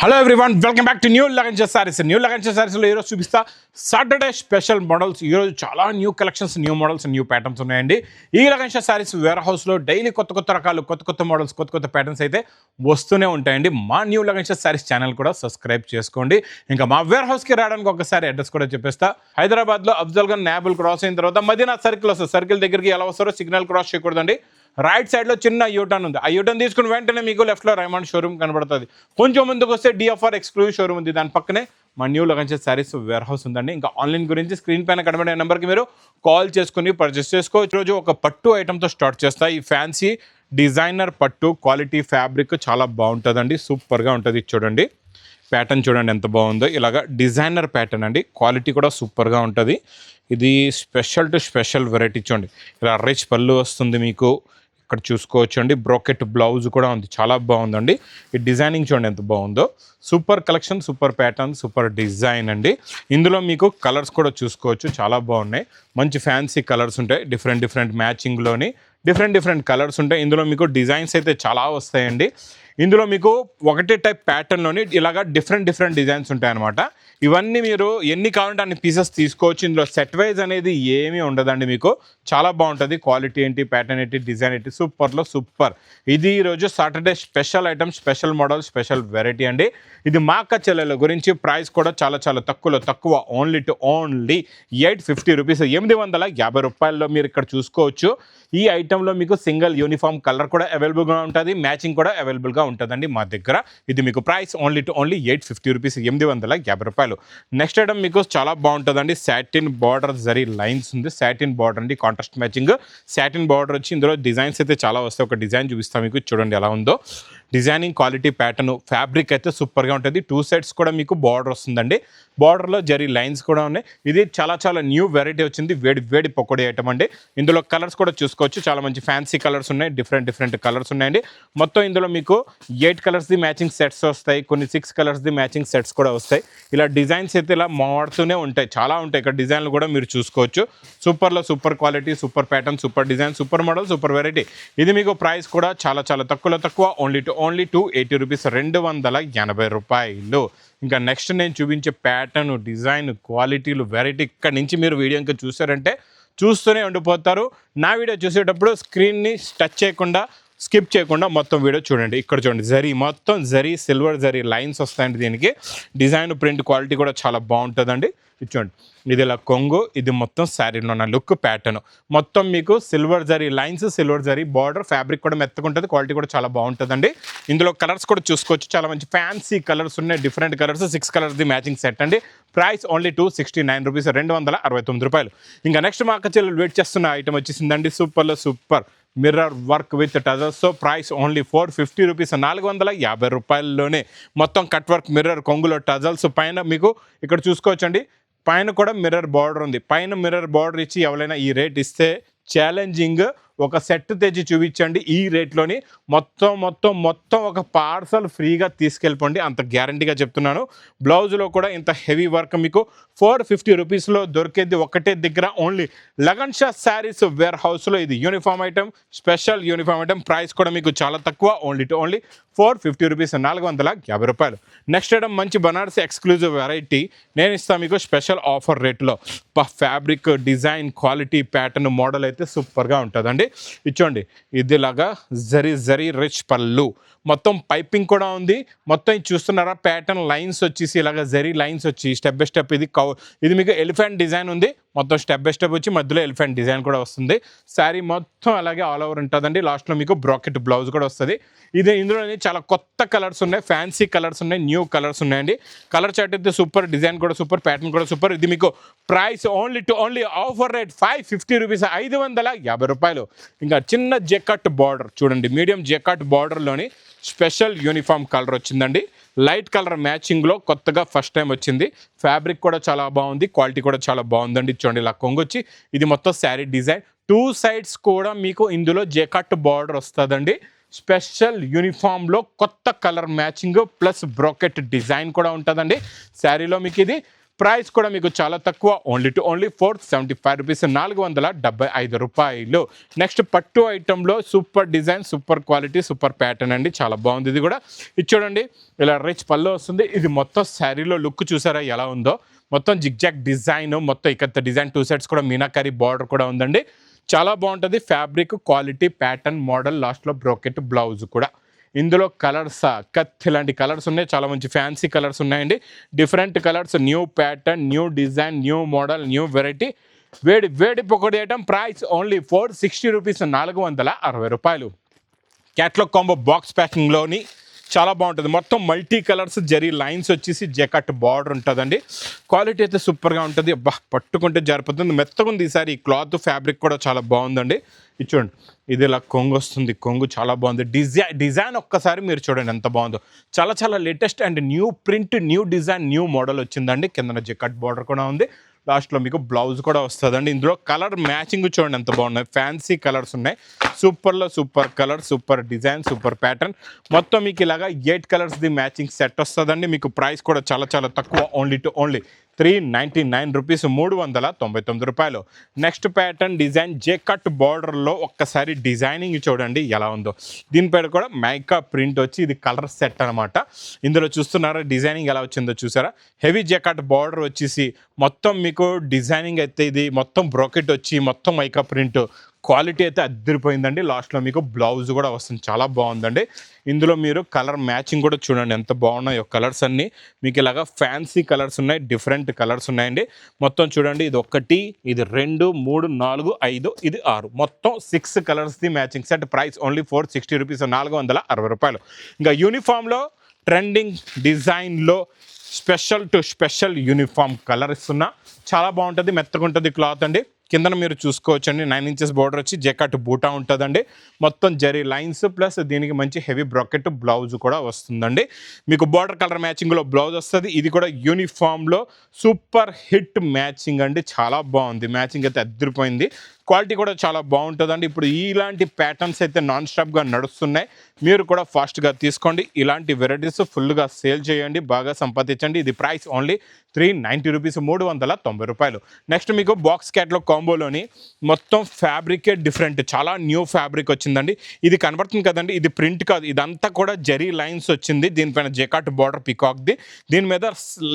Hello everyone, welcome back to new Lagansha sarees. New Lagansha సారీస్లో ఈరోజు చూపిస్తా సాటర్డే స్పెషల్ మోడల్స్. ఈరోజు చాలా new collections, new models, new patterns ఉన్నాయండి. ఈ లగన్షా సారీస్ వేర్ హౌస్లో డైలీ కొత్త రకాలు, కొత్త మోడల్స్, కొత్త ప్యాటర్న్స్ అయితే వస్తూనే ఉంటాయండి. మా న్యూ లగన్షా సారీస్ ఛానల్ కూడా సబ్స్క్రైబ్ చేసుకోండి. ఇంకా మా వేర్ హౌస్కి రావడానికి ఒకసారి అడ్రస్ కూడా చెప్పేస్తా. హైదరాబాద్లో అఫ్జల్గంజ్ నాబుల్ క్రాస్ అయిన తర్వాత మదీనా సర్కిల్ వస్తుంది. సర్కిల్ దగ్గరికి ఎలా వస్తారో సిగ్నల్ క్రాస్ చేయకూడదండి. రైట్ సైడ్లో చిన్న యూటర్న్ ఉంది. ఆ యూటర్న్ తీసుకుని వెంటనే మీకు లెఫ్ట్లో రైమండ్ షోరూమ్ కనబడుతుంది. కొంచెం ముందుకు వస్తే డిఎఫ్ఆర్ ఎక్స్క్లూజివ్ షోరూమ్ ఉంది. దాని పక్కనే మా new Lagansha sarees warehouse ఉందండి. ఇంకా ఆన్లైన్ గురించి స్క్రీన్ పైన కనబడే నెంబర్కి మీరు కాల్ చేసుకుని పర్చేస్ చేసుకోవచ్చు. ఈరోజు ఒక పట్టు ఐటమ్తో స్టార్ట్ చేస్తా. ఈ ఫ్యాన్సీ డిజైనర్ పట్టు క్వాలిటీ ఫ్యాబ్రిక్ చాలా బాగుంటుందండి. సూపర్గా ఉంటుంది. చూడండి ప్యాటర్న్, చూడండి ఎంత బాగుందో. ఇలాగా డిజైనర్ ప్యాటర్న్ అండి. క్వాలిటీ కూడా సూపర్గా ఉంటుంది. ఇది స్పెషల్ టు స్పెషల్ వెరైటీ. చూడండి ఇలా రిచ్ పళ్ళు వస్తుంది మీకు. ఇక్కడ చూసుకోవచ్చు అండి. బ్రోకెట్ బ్లౌజ్ కూడా ఉంది. చాలా బాగుందండి. ఈ డిజైనింగ్ చూడండి ఎంత బాగుందో. Super collection, super pattern, super design అండి. ఇందులో మీకు కలర్స్ కూడా చూసుకోవచ్చు. చాలా బాగున్నాయి. మంచి ఫ్యాన్సీ కలర్స్ ఉంటాయి. డిఫరెంట్ మ్యాచింగ్లోని డిఫరెంట్ కలర్స్ ఉంటాయి. ఇందులో మీకు డిజైన్స్ అయితే చాలా వస్తాయండి. ఇందులో మీకు ఒకటే టైప్ ప్యాటర్న్లోని ఇలాగా డిఫరెంట్ డిజైన్స్ ఉంటాయన్నమాట. ఇవన్నీ మీరు ఎన్ని కావాలంటే అన్ని పీసెస్ తీసుకోవచ్చు. ఇందులో సెట్ వైజ్ అనేది ఏమీ ఉండదండి. మీకు చాలా బాగుంటుంది. క్వాలిటీ ఏంటి, ప్యాటర్న్ ఏంటి, డిజైన్ ఏంటి, సూపర్లో సూపర్. ఇది ఈరోజు Saturday special item, special model, special variety అండి. ఇది మా అక్క చెల్లెల గురించి. ప్రైస్ కూడా చాలా తక్కువ. ఓన్లీ 850 రూపీస్, 850 రూపాయల్లో మీరు ఇక్కడ చూసుకోవచ్చు. ఈ ఐటెంలో మీకు సింగిల్ యూనిఫామ్ కలర్ కూడా అవైలబుల్గా ఉంటుంది. మ్యాచింగ్ కూడా అవైలబుల్గా ఉంటుందండి మా దగ్గర. ఇది మీకు ప్రైస్ ఓన్లీ 850 రూపీస్, 850 రూపాయలు. నెక్స్ట్ ఐటమ్ మీకు చాలా బాగుంటుందండి. సాటిన్ బార్డర్ జరీ లైన్స్ ఉంది. సాటిన్ బార్డర్ అండి, కాంట్రాస్ట్ మ్యాచింగ్ సాటిన్ బార్డర్ వచ్చి ఇందులో డిజైన్స్ అయితే చాలా వస్తాయి. ఒక డిజైన్ చూపిస్తాను మీకు. చూడండి ఎలా ఉందో. డిజైనింగ్ క్వాలిటీ ప్యాటర్న్ ఫ్యాబ్రిక్ అయితే సూపర్గా ఉంటుంది. 2 సైడ్స్ కూడా మీకు బార్డర్ వస్తుందండి. బార్డర్లో జరీ లైన్స్ కూడా ఉన్నాయి. ఇది చాలా న్యూ వెరైటీ వచ్చింది. వేడి పకోడీ ఐటమ్ అండి. ఇందులో కలర్స్ కూడా చూసుకోవచ్చు. చాలా మంచి ఫ్యాన్సీ కలర్స్ ఉన్నాయి. డిఫరెంట్ కలర్స్ ఉన్నాయండి. మొత్తం ఇందులో మీకు 8 కలర్స్ది మ్యాచింగ్ సెట్స్ వస్తాయి. కొన్ని 6 కలర్స్ది మ్యాచింగ్ సెట్స్ కూడా వస్తాయి. ఇలా డిజైన్స్ అయితే ఇలా మారుతూనే ఉంటాయి. చాలా ఉంటాయి. ఇక్కడ డిజైన్లు కూడా మీరు చూసుకోవచ్చు. సూపర్లో super quality, super pattern, super design, super model, super variety. ఇది మీకు ప్రైస్ కూడా చాలా తక్కువ. ఓన్లీ 280 రూపీస్, 280 రూపాయలు. ఇంకా నెక్స్ట్ నేను చూపించే ప్యాటర్న్, డిజైన్, క్వాలిటీలు, వెరైటీ ఇక్కడ నుంచి మీరు వీడియో ఇంకా చూసారంటే చూస్తూనే ఉండిపోతారు. నా వీడియో చూసేటప్పుడు స్క్రీన్ని టచ్ చేయకుండా, స్కిప్ చేయకుండా మొత్తం వీడియో చూడండి. ఇక్కడ చూడండి మొత్తం సిల్వర్ జరీ లైన్స్ వస్తాయండి. దీనికి డిజైన్, ప్రింట్ క్వాలిటీ కూడా చాలా బాగుంటుందండి. ఇది చూడండి, ఇది ఇలా కొంగు, ఇది మొత్తం శారీలో ఉన్న లుక్ ప్యాటర్న్. మొత్తం మీకు silver zari lines, silver zari border, fabric కూడా మెత్తకుంటుంది. క్వాలిటీ కూడా చాలా బాగుంటుందండి. ఇందులో కలర్స్ కూడా చూసుకోవచ్చు. చాలా మంచి ఫ్యాన్సీ కలర్స్ ఉన్నాయి. డిఫరెంట్ కలర్స్, 6 కలర్స్ది మ్యాచింగ్ సెట్ అండి. ప్రైస్ ఓన్లీ 269 రూపీస్, 269 రూపాయలు. ఇంకా నెక్స్ట్ మా అక్క చెల్లెలు వెయిట్ చేస్తున్న ఐటమ్ వచ్చేసిందండి. సూపర్లో super mirror work with tassels. So price only 450 rupees, 450 రూపాయల్లోనే. మొత్తం కట్ వర్క్ మిర్రర్ కొంగులో టజల్స్. పైన మీకు ఇక్కడ చూసుకోవచ్చండి, పైన కూడా మిర్రర్ బార్డర్ ఉంది. పైన మిర్రర్ బార్డర్ ఇచ్చి ఎవరైనా ఈ రేట్ ఇస్తే ఛాలెంజింగ్. ఒక సెట్ తెచ్చి చూపించండి ఈ రేట్లోని. మొత్తం ఒక పార్సల్ ఫ్రీగా తీసుకెళ్ళిపోండి, అంత గ్యారంటీగా చెప్తున్నాను. బ్లౌజ్లో కూడా ఇంత హెవీ వర్క్ మీకు 450 రూపీస్లో దొరికేది ఒకటే దగ్గర, ఓన్లీ లగన్షా శారీస్ వేర్ హౌస్లో. ఇది uniform item, special uniform item. Price కూడా మీకు చాలా తక్కువ. ఓన్లీ 450 రూపీస్, 450 రూపాయలు. నెక్స్ట్ ఐటమ్ మంచి బనారసి ఎక్స్క్లూజివ్ వెరైటీ నేను ఇస్తాను మీకు స్పెషల్ ఆఫర్ రేట్లో. Fabric, design, quality, pattern, model అయితే సూపర్గా ఉంటుందండి. ఇచ్చోండి, ఇదిలాగా జరీ రిచ్ పళ్ళు. మొత్తం పైపింగ్ కూడా ఉంది. మొత్తం ఇది చూస్తున్నారా, ప్యాటర్న్ లైన్స్ వచ్చేసి ఇలాగ జరీ లైన్స్ వచ్చి స్టెప్ బై స్టెప్. ఇది మీకు ఎలిఫెంట్ డిజైన్ ఉంది. మొత్తం స్టెప్ బై స్టెప్ వచ్చి మధ్యలో ఎలిఫెంట్ డిజైన్ కూడా వస్తుంది. శారీ మొత్తం అలాగే ఆల్ ఓవర్ ఉంటుందండి. లాస్ట్లో మీకు బ్రాకెట్ బ్లౌజ్ కూడా వస్తుంది. ఇందులోనే చాలా కొత్త కలర్స్ ఉన్నాయి, ఫ్యాన్సీ కలర్స్ ఉన్నాయి, న్యూ కలర్స్ ఉన్నాయండి. కలర్ చార్ట్ అయితే సూపర్, డిజైన్ కూడా సూపర్, ప్యాటర్న్ కూడా సూపర్. ఇది మీకు price only offer rate 550 rupees, 550 రూపాయలు. ఇంకా చిన్న జెకట్ బార్డర్ చూడండి, మీడియం జెకట్ బార్డర్లోని స్పెషల్ యూనిఫామ్ కలర్ వచ్చిందండి. లైట్ కలర్ మ్యాచింగ్లో కొత్తగా ఫస్ట్ టైం వచ్చింది. ఫ్యాబ్రిక్ కూడా చాలా బాగుంది, క్వాలిటీ కూడా చాలా బాగుందండి. చూడండి ఇలా కొంగొచ్చి ఇది మొత్తం శారీ డిజైన్. 2 సైడ్స్ కూడా మీకు ఇందులో జెకట్ బార్డర్ వస్తుందండి. స్పెషల్ యూనిఫామ్లో కొత్త colour matching plus brocade design కూడా ఉంటుందండి. శారీలో మీకు ఇది ప్రైస్ కూడా మీకు చాలా తక్కువ, ఓన్లీ టు ఓన్లీ 475 రూపీస్, 475 రూపాయలు. నెక్స్ట్ పట్టు ఐటెంలో super design, super quality, super pattern అండి, చాలా బాగుంది. ఇది కూడా ఇది చూడండి, ఇలా రిచ్ పళ్ళు వస్తుంది. ఇది మొత్తం శారీలో లుక్ చూసారా ఎలా ఉందో, మొత్తం జిగ్జాగ్ డిజైన్, మొత్తం ఇక్కత డిజైన్, 2 సైడ్స్ కూడా మీనాకరీ బార్డర్ కూడా ఉందండి. చాలా బాగుంటుంది. ఫ్యాబ్రిక్ క్వాలిటీ, ప్యాటర్న్, మోడల్, లాస్ట్లో బ్రోకెట్ బ్లౌజ్ కూడా. ఇందులో కలర్స్ కత్ ఇలాంటి కలర్స్ ఉన్నాయి, చాలా మంచి ఫ్యాన్సీ కలర్స్ ఉన్నాయండి. Different colours, new pattern, new design, new model, new variety. వేడి పొకటి ఐటమ్, ప్రైస్ ఓన్లీ 460 రూపీస్, 460 రూపాయలు. క్యాట్లాగ్ కాంబో బాక్స్ ప్యాకింగ్లోని చాలా బాగుంటుంది. మొత్తం మల్టీ కలర్స్, జరీ లైన్స్ వచ్చేసి జెకట్ బార్డర్ ఉంటుందండి. క్వాలిటీ అయితే సూపర్గా ఉంటుంది. పట్టుకుంటే జారిపోతుంది, మెత్తగా ఉంది. ఈసారి ఈ క్లాత్ ఫ్యాబ్రిక్ కూడా చాలా బాగుందండి. ఇది చూడండి, ఇది ఇలా కొంగు వస్తుంది, కొంగు చాలా బాగుంది. డిజైన్ ఒక్కసారి మీరు చూడండి ఎంత బాగుందో. చాలా latest and new print, new design, new model వచ్చిందండి. కింద జెకట్ బార్డర్ కూడా ఉంది, లాస్ట్లో మీకు బ్లౌజ్ కూడా వస్తుందండి. ఇందులో కలర్ మ్యాచింగ్ చూడండి ఎంత బాగున్నాయి, ఫ్యాన్సీ కలర్స్ ఉన్నాయి. సూపర్లో super colour, super design, super pattern. మొత్తం మీకు ఇలాగా 8 కలర్స్ది మ్యాచింగ్ సెట్ వస్తుందండి. మీకు ప్రైస్ కూడా చాలా తక్కువ, ఓన్లీ టు ఓన్లీ 399 రూపీస్, 399 రూపాయలు. నెక్స్ట్ ప్యాటర్న్ డిజైన్ జేకట్ బార్డర్లో ఒక్కసారి డిజైనింగ్ చూడండి ఎలా ఉందో. దీనిపైన కూడా మైకా ప్రింట్ వచ్చి ఇది కలర్ సెట్ అనమాట. ఇందులో చూస్తున్నారా డిజైనింగ్ ఎలా వచ్చిందో చూసారా. హెవీ జేకట్ బార్డర్ వచ్చేసి మొత్తం మీకు డిజైనింగ్ అయితే ఇది మొత్తం బ్రోకెట్ వచ్చి మొత్తం మైకా ప్రింట్. క్వాలిటీ అయితే అద్దరిపోయిందండి. లాస్ట్లో మీకు బ్లౌజ్ కూడా వస్తుంది, చాలా బాగుందండి. ఇందులో మీరు కలర్ మ్యాచింగ్ కూడా చూడండి ఎంత బాగున్నాయో. కలర్స్ అన్నీ మీకు ఇలాగా ఫ్యాన్సీ కలర్స్ ఉన్నాయి, డిఫరెంట్ కలర్స్ ఉన్నాయండి. మొత్తం చూడండి, ఇది 1, ఇది 2, 3, 4, 5, ఇది 6, మొత్తం 6 కలర్స్ది matching set. Price only 460 rupees, 460 రూపాయలు. ఇంకా యూనిఫామ్లో ట్రెండింగ్ డిజైన్లో special to special uniform colour ఇస్తున్నా, చాలా బాగుంటుంది, మెత్తగా ఉంటుంది క్లాత్ అండి. కిందన మీరు చూసుకోవచ్చండి, 9 ఇంచెస్ బార్డర్ వచ్చి జెకట్ బూటా ఉంటుందండి. మొత్తం జరీ లైన్స్ ప్లస్ దీనికి మంచి హెవీ బ్రాకెట్ బ్లౌజ్ కూడా వస్తుందండి. మీకు బార్డర్ కలర్ మ్యాచింగ్లో బ్లౌజ్ వస్తుంది. ఇది కూడా యూనిఫామ్లో సూపర్ హిట్ మ్యాచింగ్ అండి, చాలా బాగుంది. మ్యాచింగ్ అయితే అద్దరిపోయింది. క్వాలిటీ కూడా చాలా బాగుంటుందండి. ఇప్పుడు ఇలాంటి ప్యాటర్న్స్ అయితే నాన్ స్టాప్గా నడుస్తున్నాయి, మీరు కూడా ఫాస్ట్గా తీసుకోండి. ఇలాంటి వెరైటీస్ ఫుల్గా సేల్ చేయండి, బాగా సంపాదించండి. ఇది ప్రైస్ ఓన్లీ 390 రూపీస్, 390 రూపాయలు. నెక్స్ట్ మీకు బాక్స్ క్యాట్లాగ్ కాంబోలోని మొత్తం ఫ్యాబ్రికే డిఫరెంట్, చాలా న్యూ ఫ్యాబ్రిక్ వచ్చిందండి. ఇది కనబడుతుంది కదండి, ఇది ప్రింట్ కాదు, ఇదంతా కూడా జరీ లైన్స్ వచ్చింది. దీనిపైన జెకాట్ బార్డర్ పికాక్ది, దీని మీద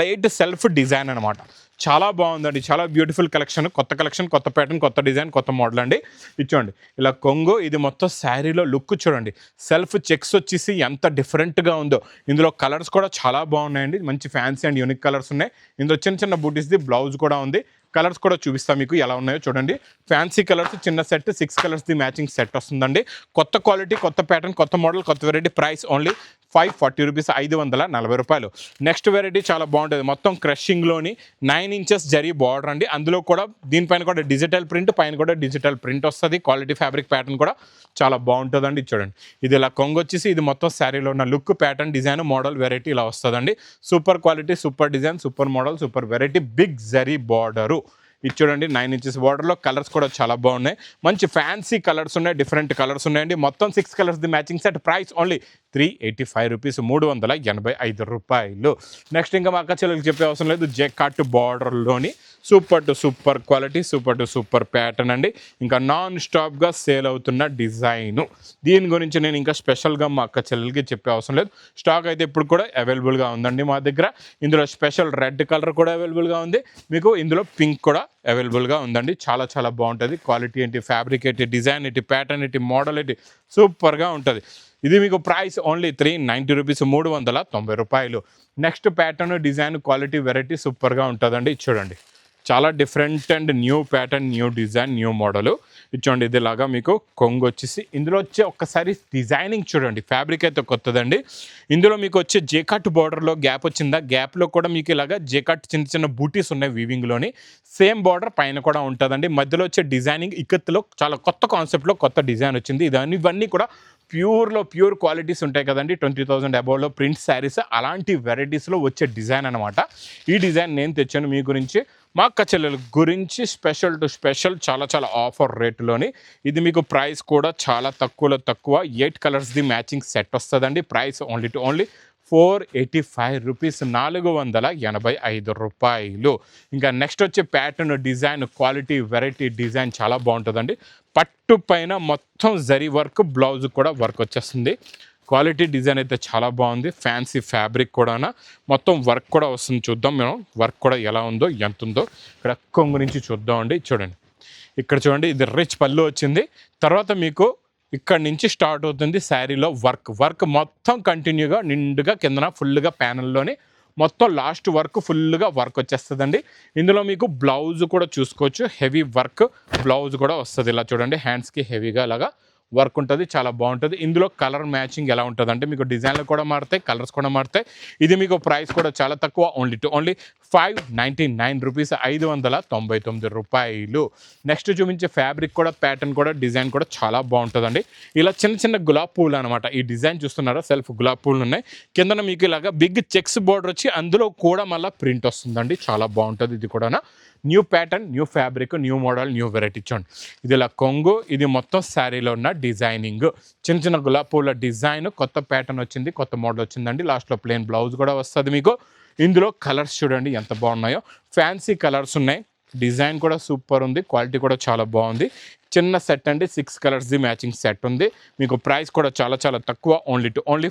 లైట్ సెల్ఫ్ డిజైన్ అనమాట. చాలా బాగుందండి, చాలా బ్యూటిఫుల్ కలెక్షన్, కొత్త కలెక్షన్, కొత్త ప్యాటర్న్, కొత్త డిజైన్, కొత్త మోడల్ అండి. ఇది చూడండి ఇలా కొంగు, ఇది మొత్తం శారీలో లుక్ చూడండి. సెల్ఫ్ చెక్స్ వచ్చేసి ఎంత డిఫరెంట్గా ఉందో. ఇందులో కలర్స్ కూడా చాలా బాగున్నాయండి, మంచి ఫ్యాన్సీ అండ్ యూనిక్ కలర్స్ ఉన్నాయి. ఇందులో చిన్న బూటీస్ది బ్లౌజ్ కూడా ఉంది. కలర్స్ కూడా చూపిస్తాను మీకు ఎలా ఉన్నాయో చూడండి. ఫ్యాన్సీ కలర్స్ చిన్న సెట్, 6 కలర్స్ది మ్యాచింగ్ సెట్ వస్తుందండి. కొత్త క్వాలిటీ, కొత్త ప్యాటర్న్, కొత్త మోడల్, కొత్త వెరైటీ. ప్రైస్ ఓన్లీ 540 రూపీస్, 540 రూపాయలు. నెక్స్ట్ వెరైటీ చాలా బాగుంటుంది, మొత్తం క్రషింగ్లోని 9 ఇంచెస్ జరీ బార్డర్ అండి. అందులో కూడా దీనిపైన కూడా డిజిటల్ ప్రింట్, పైన కూడా డిజిటల్ ప్రింట్ వస్తుంది. క్వాలిటీ ఫ్యాబ్రిక్ ప్యాటర్న్ కూడా చాలా బాగుంటుందండి. చూడండి ఇది ఇలా కొంగు వచ్చేసి ఇది మొత్తం శారీలో ఉన్న look, pattern, design, model, variety ఇలా వస్తుందండి. Super quality, super design, super model, super variety, big zari border. ఇది చూడండి 9 ఇంచెస్ బార్డర్లో. కలర్స్ కూడా చాలా బాగున్నాయి, మంచి ఫ్యాన్సీ కలర్స్ ఉన్నాయి, డిఫరెంట్ కలర్స్ ఉన్నాయండి. మొత్తం 6 కలర్స్ది matching set. Price only 385 rupees, 385 రూపాయలు. నెక్స్ట్ ఇంకా మా అక్క చెల్లెలకి చెప్పే అవసరం లేదు, జెకాట్ బార్డర్లోని super to super quality, super to super pattern అండి. ఇంకా నాన్ స్టాప్గా సేల్ అవుతున్న డిజైను. దీని గురించి నేను ఇంకా స్పెషల్గా మా అక్క చెల్లెలకి చెప్పే అవసరం లేదు. స్టాక్ అయితే ఇప్పుడు కూడా అవైలబుల్గా ఉందండి మా దగ్గర. ఇందులో స్పెషల్ రెడ్ కలర్ కూడా అవైలబుల్గా ఉంది, మీకు ఇందులో పింక్ కూడా అవైలబుల్గా ఉందండి. చాలా బాగుంటుంది. క్వాలిటీ ఏంటి, ఫ్యాబ్రిక్ ఏంటి, డిజైన్ ఏంటి, ప్యాటర్న్ ఏంటి, మోడల్ ఏంటి, సూపర్గా ఉంటుంది. ఇది మీకు ప్రైస్ ఓన్లీ 390 రూపీస్, 390 రూపాయలు. Next pattern, design, quality, variety సూపర్గా ఉంటుందండి. చూడండి చాలా different and new pattern, new design, new model. ఇచ్చోండి ఇదిలాగా మీకు కొంగు వచ్చేసి ఇందులో వచ్చే ఒక్కసారి డిజైనింగ్ చూడండి. ఫ్యాబ్రిక్ అయితే కొత్తదండి. ఇందులో మీకు వచ్చే జేకట్ బార్డర్లో గ్యాప్ వచ్చిందా, గ్యాప్లో కూడా మీకు ఇలాగా జేకట్ చిన్న బూటీస్ ఉన్నాయి వీవింగ్లోని. సేమ్ బార్డర్ పైన కూడా ఉంటుందండి. మధ్యలో వచ్చే డిజైనింగ్ ఇక్కత్తులో చాలా కొత్త కాన్సెప్ట్లో కొత్త డిజైన్ వచ్చింది. ఇవన్నీ కూడా ప్యూర్ క్వాలిటీస్ ఉంటాయి కదండి. 20,000 అబోవ్లో ప్రింట్ శారీస్, అలాంటి వెరైటీస్లో వచ్చే డిజైన్ అనమాట. ఈ డిజైన్ నేను తెచ్చాను మీ గురించి, మా అక్క చెల్లెల గురించి. స్పెషల్ టు స్పెషల్, చాలా ఆఫర్ రేటులోని. ఇది మీకు ప్రైస్ కూడా చాలా తక్కువ. 8 కలర్స్ది మ్యాచింగ్ సెట్ వస్తుందండి. ప్రైస్ ఓన్లీ 4 రూపీస్, 485 రూపాయలు. ఇంకా నెక్స్ట్ వచ్చే pattern, design, quality, variety, design చాలా బాగుంటుందండి. పట్టు పైన మొత్తం జరీ వర్క్, బ్లౌజ్ కూడా వర్క్ వచ్చేస్తుంది. క్వాలిటీ డిజైన్ అయితే చాలా బాగుంది. ఫ్యాన్సీ ఫ్యాబ్రిక్ కూడా మొత్తం వర్క్ కూడా వస్తుంది. చూద్దాం మనం వర్క్ కూడా ఎలా ఉందో, ఎంత ఉందో. ఇక్కడ కొంగు నుంచి చూద్దామండి. చూడండి, ఇక్కడ చూడండి, ఇది రిచ్ పళ్ళు వచ్చింది. తర్వాత మీకు ఇక్కడ నుంచి స్టార్ట్ అవుతుంది శారీలో వర్క్ మొత్తం కంటిన్యూగా నిండుగా కిందన ఫుల్గా ప్యానల్లోని మొత్తం లాస్ట్ వరకు ఫుల్గా వర్క్ వచ్చేస్తుందండి. ఇందులో మీకు బ్లౌజ్ కూడా చూసుకోవచ్చు, హెవీ వర్క్ బ్లౌజ్ కూడా వస్తుంది. ఇలా చూడండి, హ్యాండ్స్కి హెవీగా అలాగా వర్క్ ఉంటుంది, చాలా బాగుంటుంది. ఇందులో కలర్ మ్యాచింగ్ ఎలా ఉంటుంది అంటే మీకు డిజైన్లు కూడా మారుతాయి, కలర్స్ కూడా మారుతాయి. ఇది మీకు ప్రైస్ కూడా చాలా తక్కువ, ఓన్లీ 599 రూపీస్, 599 రూపాయలు. నెక్స్ట్ చూపించే ఫ్యాబ్రిక్ కూడా, ప్యాటర్న్ కూడా, డిజైన్ కూడా చాలా బాగుంటుందండి. ఇలా చిన్న చిన్న గులాబ్ పూలు అనమాట. ఈ డిజైన్ చూస్తున్నారా, సెల్ఫ్ గులాబ్ పూలు ఉన్నాయి. కిందన మీకు ఇలాగా బిగ్ చెక్స్ బోర్డర్ వచ్చి అందులో కూడా మళ్ళీ ప్రింట్ వస్తుందండి. చాలా బాగుంటుంది. ఇది కూడా new pattern, new fabric, new model, new variety. చూడండి, ఇది ఇలా కొంగు, ఇది మొత్తం శారీలో ఉన్న డిజైనింగ్, చిన్న చిన్న గులాబ్ పూల డిజైన్, కొత్త ప్యాటర్న్ వచ్చింది, కొత్త మోడల్ వచ్చిందండి. లాస్ట్లో ప్లెయిన్ బ్లౌజ్ కూడా వస్తుంది మీకు. ఇందులో కలర్స్ చూడండి ఎంత బాగున్నాయో, ఫ్యాన్సీ కలర్స్ ఉన్నాయి. డిజైన్ కూడా సూపర్ ఉంది, క్వాలిటీ కూడా చాలా బాగుంది. చిన్న సెట్ అండి, 6 కలర్స్ది మ్యాచింగ్ సెట్ ఉంది. మీకు ప్రైస్ కూడా చాలా చాలా తక్కువ, ఓన్లీ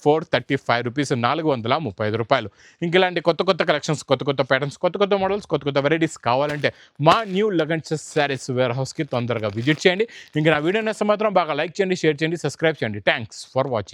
435 రూపీస్, 435 రూపాయలు. ఇంక ఇలాంటి కొత్త కలెక్షన్స్, కొత్త ప్యాటర్న్స్, కొత్త మోడల్స్, కొత్త వెరైటీస్ కావాలంటే మా న్యూ లగన్స్ శారీస్ వేర్ హౌస్కి తొందరగా విజిట్ చేయండి. ఇంకా నా వీడియో నచ్చితే మాత్రం బాగా లైక్ చేయండి, షేర్ చేయండి, సబ్స్క్రైబ్ చేయండి. Thanks for watching.